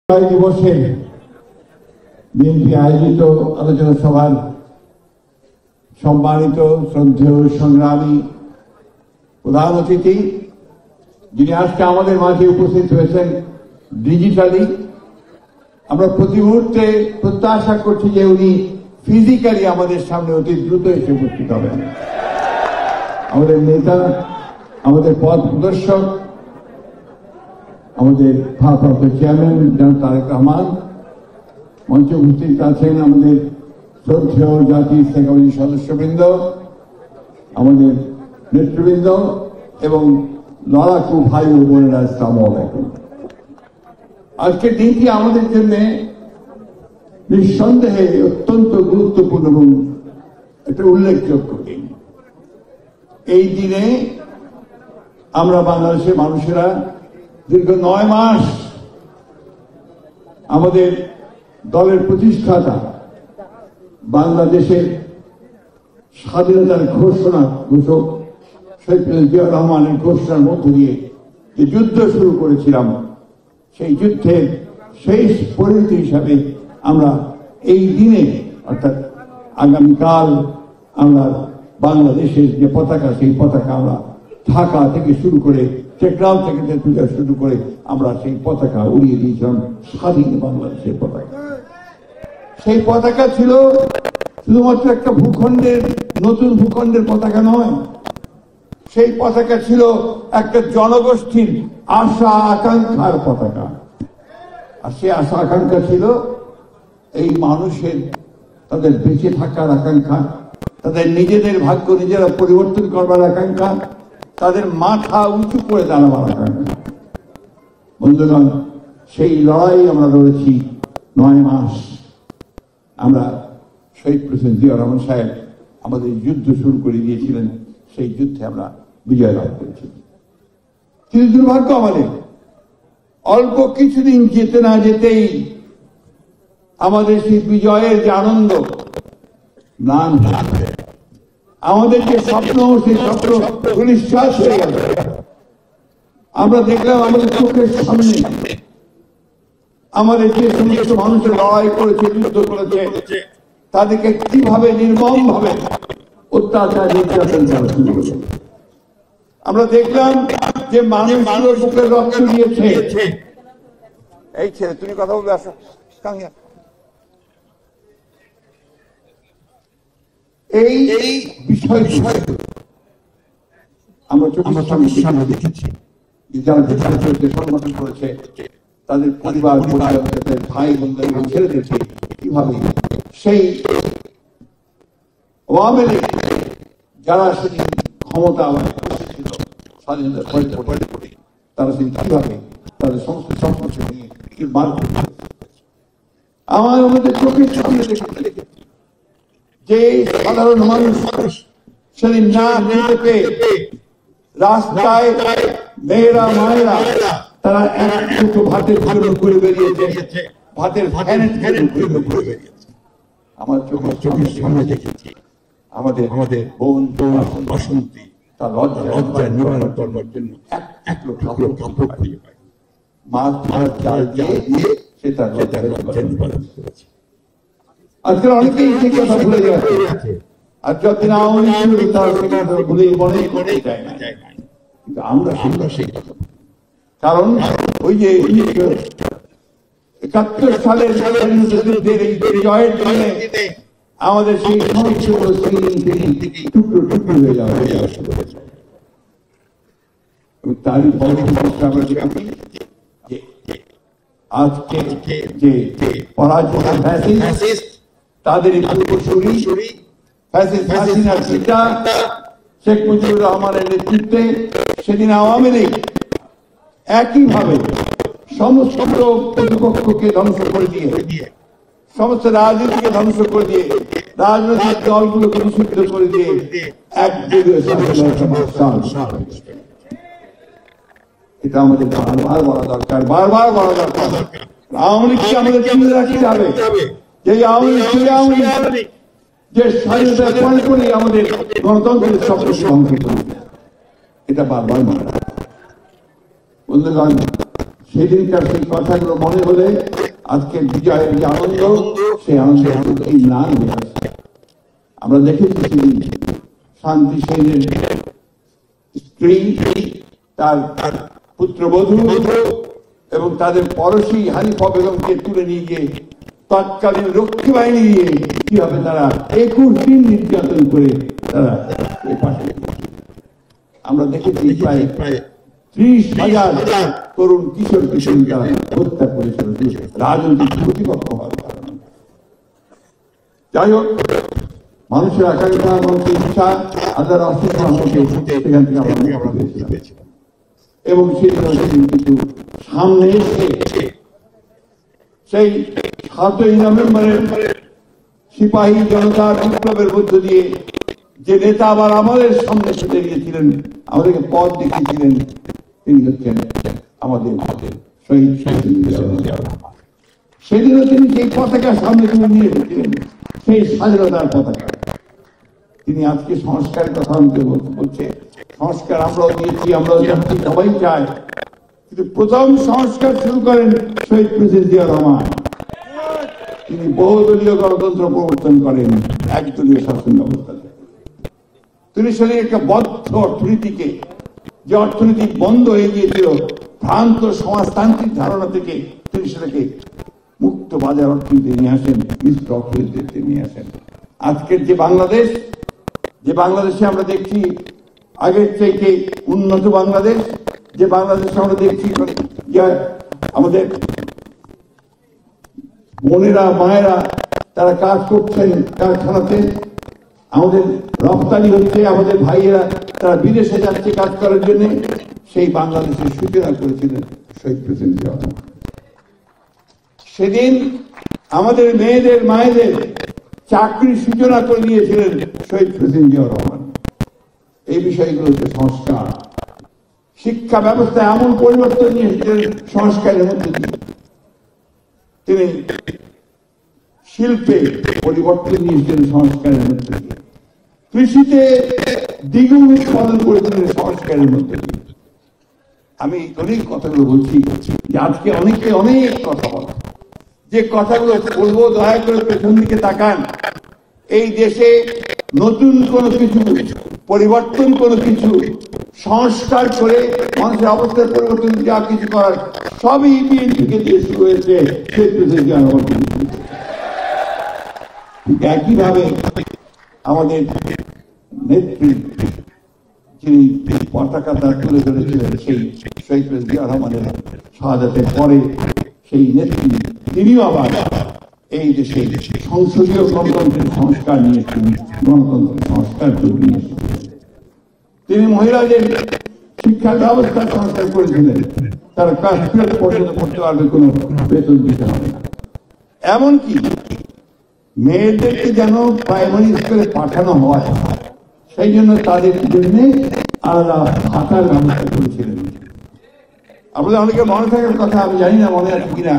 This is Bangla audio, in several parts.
দিবসে বিএনপি আয়োজিত আলোচনা সভার সম্মানিত শ্রদ্ধেয় সংগ্রামী প্রধান অতিথি যিনি আজকে আমাদের মাঝে উপস্থিত হয়েছেন ডিজিটালি, আমরা প্রতি মুহূর্তে প্রত্যাশা করছি যে উনি ফিজিক্যালি আমাদের সামনে অতি দ্রুত এসে উপস্থিত হবেন। আমাদের নেতা, আমাদের পথ প্রদর্শক, আমাদের ভারপ্রাপ্ত চেয়ারম্যান জনাব তারেক রহমান, মঞ্চে উপস্থিত আছেন আমাদের শ্রদ্ধেয় জাতীয় স্থায়ী কমিটির সদস্যবৃন্দ, আমাদের নেতৃবৃন্দ এবং লড়াকু ভাই ও বোনেরা, আসসালামু আলাইকুম। আজকের দিনটি আমাদের জন্য নিঃসন্দেহে অত্যন্ত গুরুত্বপূর্ণ এবং একটা উল্লেখযোগ্য দিন। এই দিনে আমরা বাংলাদেশের মানুষেরা দীর্ঘ 9 মাস আমাদের দলের প্রতিষ্ঠাতা বাংলাদেশের স্বাধীনতার ঘোষক শহীদ জিয়াউর রহমানের ঘোষণার মধ্য দিয়ে যে যুদ্ধ শুরু করেছিলাম, সেই যুদ্ধের শেষ পরিণতি হিসাবে আমরা এই দিনে অর্থাৎ আগামীকাল আমরা বাংলাদেশের যে পতাকা, সেই পতাকা আমরা ঢাকা থেকে শুরু করে টেকনাফ থেকে তেঁতুলিয়া শুরু করে আমরা সেই পতাকা উড়িয়ে দিয়েছিলাম, স্বাধীন বাংলাদেশের পতাকা। সেই পতাকা ছিল শুধুমাত্র একটা ভূখণ্ডের, নতুন ভূখণ্ডের পতাকা নয়, সেই পতাকা ছিল একটা জনগোষ্ঠীর আশা আকাঙ্ক্ষার পতাকা। আর সেই আশা আকাঙ্ক্ষা ছিল এই মানুষের তাদের বেঁচে থাকার আকাঙ্ক্ষা, তাদের নিজেদের ভাগ্য নিজেরা পরিবর্তন করবার আকাঙ্ক্ষা, তাদের মাথা উঁচু করে দাঁড়াবার আকাঙ্ক্ষা। বন্ধুগণ, সেই লড়াই আমরা লড়েছি 9 মাস। আমরা শহীদ প্রেসিডেন্ট জিয়াউর রহমান সাহেব আমাদের যুদ্ধ শুরু করে দিয়েছিলেন, সেই যুদ্ধে আমরা বিজয় লাভ করেছি। কিন্তু দুর্ভাগ্য আমাদের, অল্প কিছুদিন যেতে না যেতেই আমাদের সেই বিজয়ের যে আনন্দ ম্লান হয়ে গেল। আমাদের যে স্বপ্ন, সেই স্বপ্ন নিঃশ্বাস হয়ে গেল। আমরা দেখলাম আমাদের চোখের সামনে আমাদের যে সমস্ত মানুষের লড়াই করেছে, যুদ্ধ করেছে, তাদেরকে কিভাবে নির্মম ভাবে অত্যাচার নির্যাতন করা শুরু করেছে। আমরা দেখলাম যে মানুষগুলোর বুকের রক্ত দিয়েছে। এই ছেলে, তুমি কথা বলবে, আসো। এই বিষয় আমরা চোখের সামনে দেখেছি যারা সংগঠন করেছে, তাদের পরিবার, তাদের ভাই বোনদের ছেড়েছে কিভাবে সেই আওয়ামী লীগ যারা সেদিন ক্ষমতা ছিল স্বাধীনতার পরে, তারা সেদিন কিভাবে তাদের সমস্ত স্বপ্ন নিয়ে মার আমার আমাদের চোখের সামনে দেখেছি যে সাধারণ মানুষ সেদিন না খেতে পেয়ে রাস্তায় মেয়েরা মায়েরা তারা এক দুটো ভাতের জন্য ঘুরে বেরিয়েছে, ভাতের ফ্যানের ঘুরে বেরিয়েছে। আমার চোখের সামনে দেখেছি আমাদের বোন বাসন্তী তার লজ্জায় নিবারণ করবার জন্য এক লোক কাপড় খুঁজে পায়, মাছ জাল দিয়ে সে তার লজ্জায় নিবারণ করেছে। আজকাল অনেকেই সেই কথা ভুলে যাচ্ছে, আর যতদিন আওয়ামী লীগ তার সেটা ভুলে মনে করে যায় না। কিন্তু আমরা সেই কথা, কারণ ওই যে 71 সালের যুদ্ধের এই বিজয়ের দিনে আমাদের সেই সমস্ত টুকরো টুকরো হয়ে যাওয়া শুরু হয়েছে। তারই পরবর্তী আমরা দেখি যে আজকে যে পরাজিত ফ্যাসিস্ট, তাদের পূর্বসূরি ফ্যাসিস্ট হাসিনার পিতা শেখ মুজিবুর রহমানের নেতৃত্বে সেদিন আওয়ামী লীগ একইভাবে সমস্ত প্রতিপক্ষকে ধ্বংস করে দিয়ে, সমস্ত রাজনীতিকে ধ্বংস করে দিয়ে, রাজনৈতিক দলগুলোকে নিষিদ্ধ করে দিয়ে এটা আমাদের বারবার বলা দরকার, বারবার বলা দরকার। আওয়ামী লীগকে আমাদের চিন্তা রাখতে হবে যে আওয়ামী লীগ যে স্বাধীনতা প্রমাণ করে আমাদের গণতন্ত্রের স্বপ্ন ধ্বংস করে, এটা বারবার মনে রাখা। বন্ধুগণ, সেদিনকার সেই কথাগুলো মনে হলে আজকের বিজয়ের যে আনন্দ, সেই আনন্দ এই ম্লান হয়ে আসছে। আমরা দেখেছি সেদিন শান্তি সেনের স্ত্রী, তার পুত্রবধূ এবং তাদের পড়শি হানিফা বেগমকে তুলে নিয়ে গিয়ে তৎকালীন রক্ষী বাহিনী নিয়ে কিভাবে তারা 21 দিন নির্যাতন করে তারা আমরা দেখেছি প্রায় 30,000 তরুণ কিশোর কিশোরী তারা হত্যা করেছিল রাজনৈতিক প্রতিপক্ষ হওয়ার কারণে। যাই হোক, মানুষের আকাঙ্ক্ষা, মানুষের ইচ্ছা, আল্লাহর অশেষ রহমতে সেখান থেকে আমরা মুক্তি পেয়েছিলাম। এবং সেদিন কিন্তু সামনে এসে সেই 7ই নভেম্বরের সিপাহী জনতার বিপ্লবের মধ্য দিয়ে যে নেতা আবার আমাদের সামনে এসে দাঁড়িয়েছিলেন, আমাদেরকে পথ দেখিয়েছিলেন, তিনি হচ্ছেন আমাদের শহীদ সেদিনও তিনি সেই পতাকার সামনে তুলে নিয়ে এসেছিলেন, সেই স্বাধীনতার পতাকা। তিনি আজকে সংস্কারের কথা আমাকে বলছে, সংস্কার আমরাও দিয়েছি, আমরাও যাচ্ছি, সবাই চায়, কিন্তু প্রথম সংস্কার শুরু করেন শহীদ প্রেসিডেন্ট জিয়া রহমান। তিনি বহুদলীয় গণতন্ত্র প্রবর্তন করেন একদলীয় শাসন ব্যবস্থা। তিনি সেদিন একটা বদ্ধ অর্থনীতিকে, যে অর্থনীতি বন্ধ হয়ে গিয়েছিল ভ্রান্ত সমাজতান্ত্রিক ধারণা থেকে, তিনি সেটাকে মুক্ত বাজার অর্থনীতি নিয়ে আসেন, মিশ্র অর্থনীতিতে নিয়ে আসেন। আজকের যে বাংলাদেশে আমরা দেখছি আগের থেকে উন্নত বাংলাদেশ, যে বাংলাদেশে আমরা দেখছি যে আমাদের বোনেরা মায়েরা তারা কাজ করছেন কারখানাতে, আমাদের রপ্তানি হচ্ছে, আমাদের ভাইয়েরা তারা বিদেশে যাচ্ছে কাজ করার জন্য, সেই বাংলাদেশের সূচনা করেছিলেন শহীদ প্রেসিডেন্ট জিয়া রহমান। সেদিন আমাদের মেয়েদের মায়েদের চাকরির সূচনা করে দিয়েছিলেন শহীদ প্রেসিডেন্ট জিয়া রহমান। এই বিষয়গুলো হচ্ছে সংস্কার। শিক্ষা ব্যবস্থায় এমন পরিবর্তন নিয়ে এসেছিলেন সংস্কারের মধ্যে দিয়ে। তিনি শিল্পে পরিবর্তন নিয়ে এসেছিলেন সংস্কারের মধ্যে দিয়ে। কৃষিতে দ্বিগুণ উৎপাদন করেছিলেন সংস্কারের মধ্যে দিয়ে। আমি অনেক কথাগুলো বলছি যে আজকে অনেকে অনেক কথা বলে, যে কথাগুলো বলবো দয়া করে পেছন দিকে তাকান। এই দেশে নতুন কোনো কিছু পরিবর্তন, কোনো কিছু সংস্কার করে মানুষের অবস্থার পরিবর্তন যা কিছু করার সবই বিএনপিকে দিয়ে শুরু হয়েছে। একইভাবে আমাদের নেত্রী যিনি পতাকা তার তুলে ধরেছিলেন সেই শহীদ প্রেসিডেন্ট জিয়া রহমানের শাহাদাতের পরে, সেই নেত্রী তিনিও আবার এই দেশে সংসদীয় গণতন্ত্রের সংস্কার নিয়েছেন, গণতন্ত্রের সংস্কার নিয়েছেন। তিনি মহিলাদের শিক্ষা ব্যবস্থার সংস্কার করেছিলেন, তারা ক্লাস 12 পর্যন্ত পড়তে পারবে, কোনো বেতন দিতে হবে না। এমনকি মেয়েদেরকে যেন প্রাইমারি স্কুলে পাঠানো হয়, সেই জন্য তাদের জন্য আলাদা ভাতার ব্যবস্থা করেছিলেন। আপনাদের অনেকে মনে থাকার কথা, আমি জানি না মনে আছে কিনা,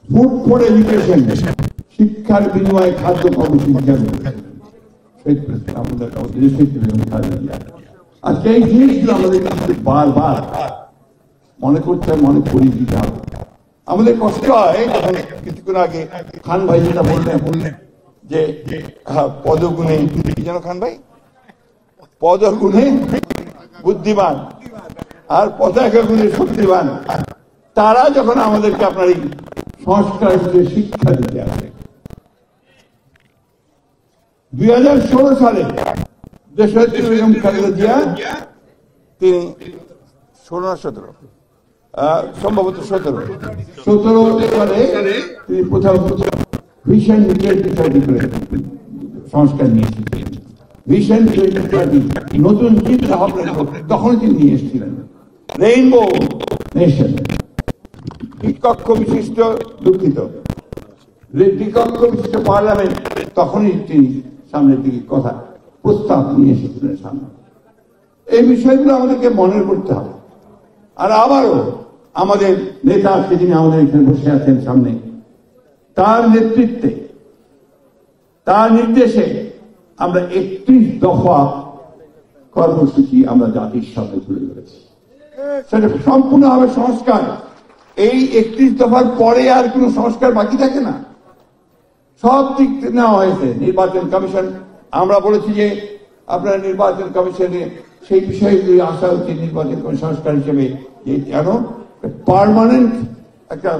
ফুড ফর এডুকেশন, শিক্ষার বিনিময়ে খাদ্য কর্মসূচি। আজকে এই জিনিসগুলো আমাদের বারবার মনে করতে মনে করিয়ে দিতে হবে। আমাদের কষ্ট হয় যখন কিছুক্ষণ আগে খান ভাই যেটা বললেন যে পদগুণে, কি যেন খান ভাই, পদগুণে বুদ্ধিমান আর পতাকা গুণে শক্তিবান, তারা যখন আমাদেরকে আপনার এই সংস্কার শিক্ষা দিতে আসে। 2016 সালে দেশনেত্রী বেগম খালেদা জিয়া, তিনি 16-17 সম্ভবত 17 সালে তিনি প্রথম ভিশন 2030 করে সংস্কার নিয়েছিলেন। ভিশন 2030 নতুন চিন্তা ভাবনা তখন তিনি নিয়ে এসেছিলেন। রেইনবো নেশন, দ্বিকক্ষ বিশিষ্ট, দুঃখিত, দ্বিকক্ষ বিশিষ্ট পার্লামেন্ট, তখনই তিনি সামনের দিকে কথা প্রস্তাব নিয়ে এসেছিলেন সামনে। এই বিষয়গুলো আমাদেরকে মনে করতে হবে। আর আবারও আমাদের নেতা সেদিন আমাদের এখানে বসে আছেন সামনে, তার নেতৃত্বে, তার নির্দেশে আমরা 31 দফা কর্মসূচি আমরা জাতির সামনে তুলে ধরেছি। সেটা সম্পূর্ণ হবে সংস্কার। এই 31 দফার পরে আর কোন সংস্কার বাকি থাকে না, সব দিক নেওয়া হয়েছে। নির্বাচন কমিশন, আমরা বলেছি যে আপনারা নির্বাচন কমিশনে সেই বিষয়গুলি আসা উচিত নির্বাচন কমিশন সংস্কার হিসেবে, যে যেন পার্মানেন্ট একটা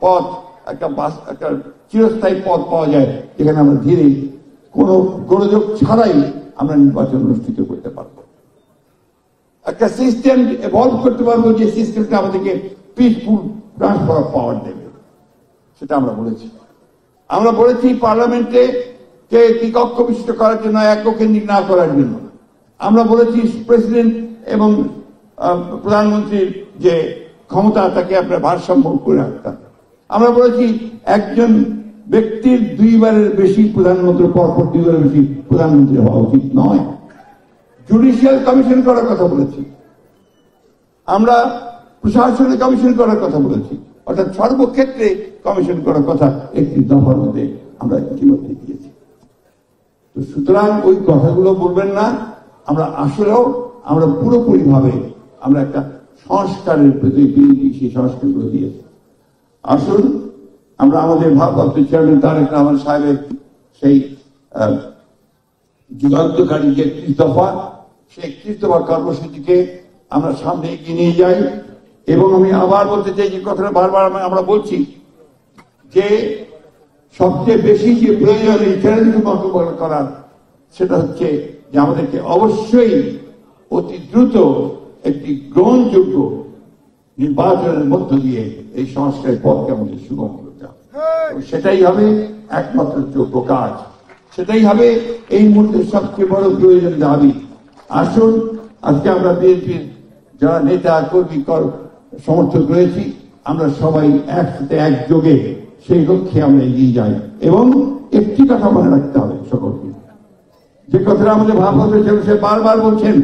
পথ, একটা চিরস্থায়ী পথ পাওয়া যায়, যেখানে আমরা ধীরে কোনো গোলযোগ ছাড়াই আমরা নির্বাচন অনুষ্ঠিত করতে পারবো, একটা সিস্টেম এভলভ করতে পারবো, যে সিস্টেমটা আমাদেরকে পিসফুল ট্রান্সফার অফ পাওয়ার দেবে। সেটা আমরা বলেছি। আমরা বলেছি পার্লামেন্টে কে দ্বিকক্ষ বিশিষ্ট করার জন্য, এককেন্দ্রিক না করার জন্য। আমরা বলেছি প্রেসিডেন্ট এবং প্রধানমন্ত্রীর যে ক্ষমতা, তাকে আপনার ভারসাম্য করে রাখতে। আমরা বলেছি একজন ব্যক্তির দুইবারের বেশি প্রধানমন্ত্রী, পরপর দুইবারের বেশি প্রধানমন্ত্রী হওয়া উচিত নয়। জুডিশিয়াল কমিশন করার কথা বলেছি, আমরা প্রশাসনিক কমিশন করার কথা বলেছি, অর্থাৎ সর্বক্ষেত্রে কমিশন করার কথা একটি দফার মধ্যে আমরা ইতিমধ্যে দিয়েছি। তো সুতরাং ওই কথাগুলো বলবেন না। আমরা আসলেও আমরা পুরোপুরি ভাবে আমরা একটা সংস্কারের প্রতি সেই সংস্কারগুলো দিয়েছি। আসুন আমরা আমাদের ভারপ্রাপ্ত চেয়ারম্যান তারেক রহমান সাহেবের সেই যুগান্তকারী যে 31 দফা, সেই 31 দফা কর্মসূচিকে আমরা সামনে এগিয়ে নিয়ে যাই। এবং আমি আবার বলতে চাই, যে কথাটা বারবার আমরা বলছি, যে সবচেয়ে বেশি যে প্রয়োজন এই চ্যালেঞ্জকে মোকাবেলা করার, সেটা হচ্ছে যে আমাদেরকে অবশ্যই অতি দ্রুত একটি গ্রহণযোগ্য নির্বাচনের মধ্য দিয়ে এই সংস্কারের পথকে আমাদের সুগম করতে হবে। সেটাই হবে একমাত্র যোগ্য কাজ, সেটাই হবে এই মুহূর্তে সবচেয়ে বড় প্রয়োজন দাবি। আসুন আজকে আমরা বিএনপির যারা নেতা কর্মী সমর্থক রয়েছি, আমরা সবাই একসাথে একযোগে সেই লক্ষ্যে আমরা এগিয়ে যাই। এবং একটি কথা মনে রাখতে হবে সকলকে, যে কথাটা আমাদের ভারপ্রাপ্ত চেয়ারম্যান বারবার বলছেন,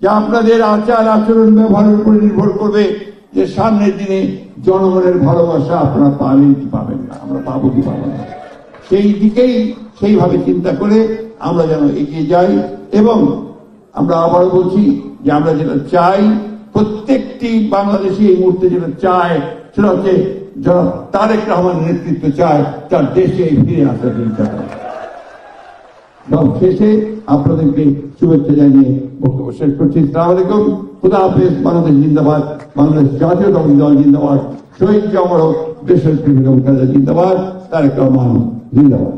যে আপনাদের আচার আচরণ ব্যবহারের উপরে নির্ভর করবে যে সামনের দিনে জনগণের ভালোবাসা আপনারা পাবেন কি পাবেন না, আমরা পাবো কি পাবো না। সেই দিকেই সেইভাবে চিন্তা করে আমরা যেন এগিয়ে যাই। এবং আমরা আবারও বলছি যে আমরা যেটা চাই, প্রত্যেকটি বাংলাদেশি এই মুহূর্তে যেটা চায়, সেটা হচ্ছে যারা তারেক রহমানের নেতৃত্ব চায়, তার দেশে ফিরে আসার চিন্তা করে। সব শেষে আপনাদেরকে শুভেচ্ছা জানিয়ে বক্তব্য শেষ করছি। আসসালামু আলাইকুম, খুদা হাফেজ। বাংলাদেশ জিন্দাবাদ, বাংলাদেশ জাতীয়তাবাদী দল জিন্দাবাদ, শহীদ অমর হোক দেশের প্রেমিক জিন্দাবাদ, তারেক রহমান জিন্দাবাদ।